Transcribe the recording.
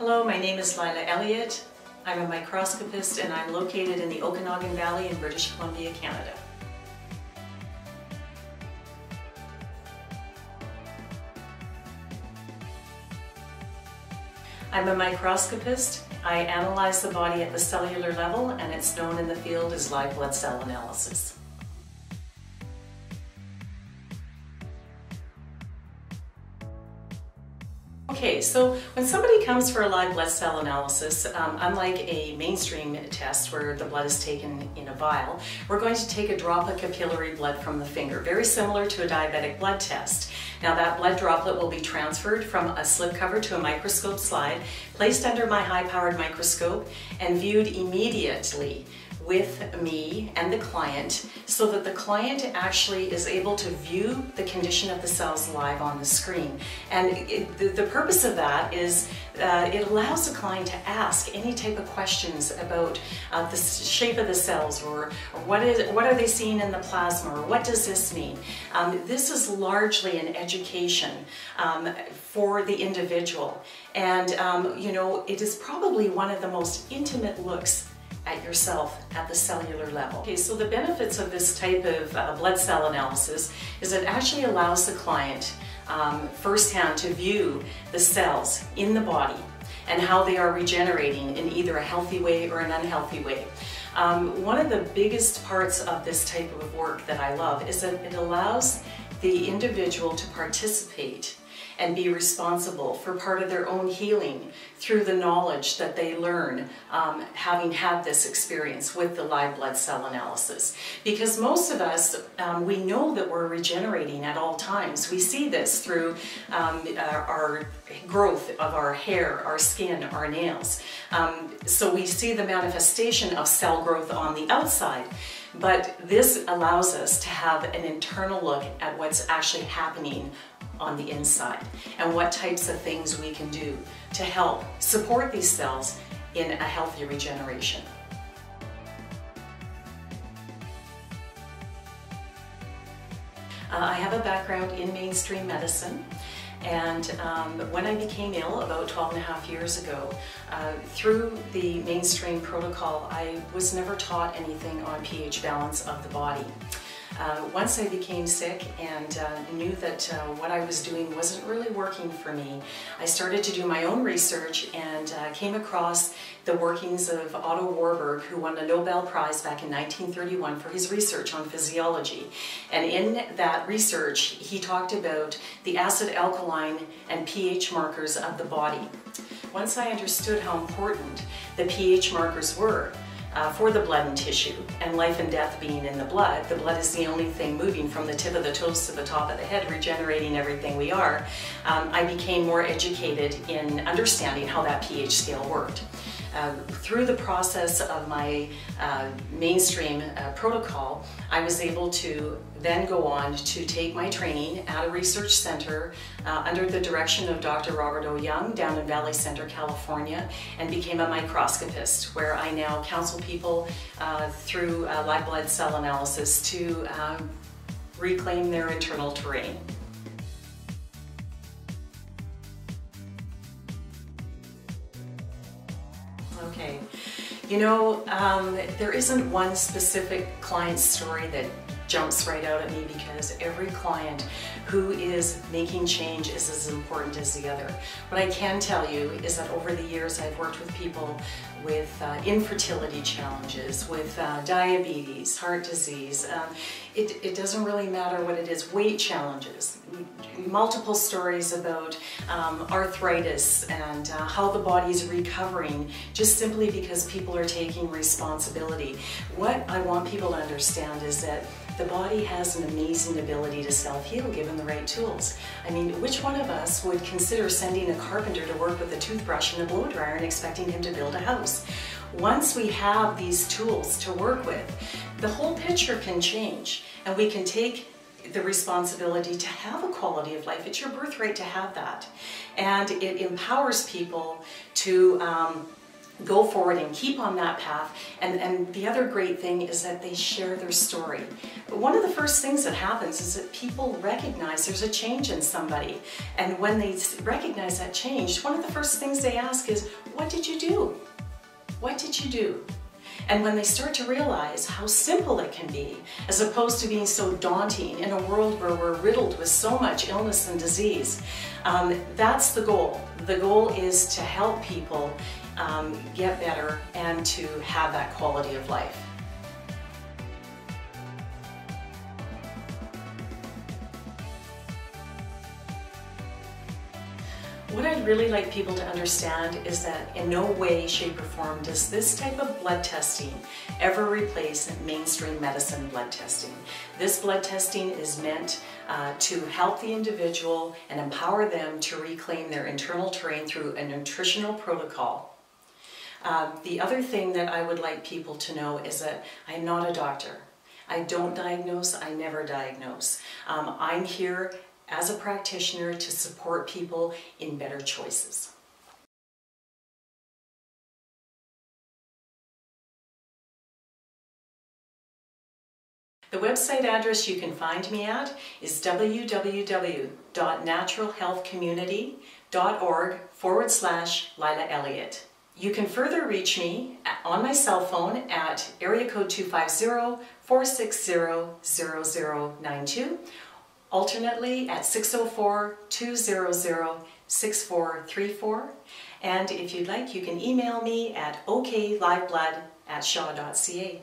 Hello, my name is Lila Elliott. I'm a microscopist and I'm located in the Okanagan Valley in British Columbia, Canada. I'm a microscopist. I analyze the body at the cellular level, and it's known in the field as live blood cell analysis. Okay, so when somebody comes for a live blood cell analysis, unlike a mainstream test where the blood is taken in a vial, we're going to take a drop of capillary blood from the finger, very similar to a diabetic blood test. Now that blood droplet will be transferred from a slipcover to a microscope slide, placed under my high-powered microscope, and viewed immediately with me and the client, so that the client actually is able to view the condition of the cells live on the screen. And the purpose of that is it allows the client to ask any type of questions about the shape of the cells, or what are they seeing in the plasma, or what does this mean. This is largely an education for the individual, and you know, it is probably one of the most intimate looks at yourself at the cellular level. Okay, so the benefits of this type of blood cell analysis is it actually allows the client firsthand to view the cells in the body and how they are regenerating in either a healthy way or an unhealthy way. One of the biggest parts of this type of work that I love is that it allows the individual to participate and be responsible for part of their own healing through the knowledge that they learn having had this experience with the live blood cell analysis. Because most of us, we know that we're regenerating at all times. We see this through our growth of our hair, our skin, our nails. So we see the manifestation of cell growth on the outside. But this allows us to have an internal look at what's actually happening on the inside and what types of things we can do to help support these cells in a healthy regeneration. I have a background in mainstream medicine, and when I became ill about 12.5 years ago, through the mainstream protocol, I was never taught anything on pH balance of the body. Once I became sick and knew that what I was doing wasn't really working for me, I started to do my own research and came across the workings of Otto Warburg, who won a Nobel Prize back in 1931 for his research on physiology. And in that research, he talked about the acid, alkaline, and pH markers of the body. Once I understood how important the pH markers were, for the blood and tissue, and life and death being in the blood is the only thing moving from the tip of the toes to the top of the head, regenerating everything we are, I became more educated in understanding how that pH scale worked. Through the process of my mainstream protocol, I was able to then go on to take my training at a research center under the direction of Dr. Robert O. Young down in Valley Center, California, and became a microscopist, where I now counsel people through live blood cell analysis to reclaim their internal terrain. Okay, you know, there isn't one specific client story that jumps right out at me, because every client who is making change is as important as the other. What I can tell you is that over the years I've worked with people with infertility challenges, with diabetes, heart disease. It doesn't really matter what it is, weight challenges, multiple stories about arthritis and how the body's recovering, just simply because people are taking responsibility. What I want people to understand is that the body has an amazing ability to self-heal given the right tools. I mean, which one of us would consider sending a carpenter to work with a toothbrush and a blow dryer and expecting him to build a house? Once we have these tools to work with, the whole picture can change, and we can take the responsibility to have a quality of life. It's your birthright to have that. And it empowers people to go forward and keep on that path. And the other great thing is that they share their story. One of the first things that happens is that people recognize there's a change in somebody. And when they recognize that change, one of the first things they ask is, what did you do? What did you do? And when they start to realize how simple it can be, as opposed to being so daunting in a world where we're riddled with so much illness and disease, that's the goal. The goal is to help people get better and to have that quality of life. What I'd really like people to understand is that in no way, shape, or form does this type of blood testing ever replace mainstream medicine blood testing. This blood testing is meant to help the individual and empower them to reclaim their internal terrain through a nutritional protocol. The other thing that I would like people to know is that I'm not a doctor. I don't diagnose, I never diagnose. I'm here as a practitioner to support people in better choices. The website address you can find me at is www.naturalhealthcommunity.org/Lila Elliott. You can further reach me on my cell phone at area code 250-460-0092, alternately at 604-200-6434. And if you'd like, you can email me at okliveblood@shaw.ca.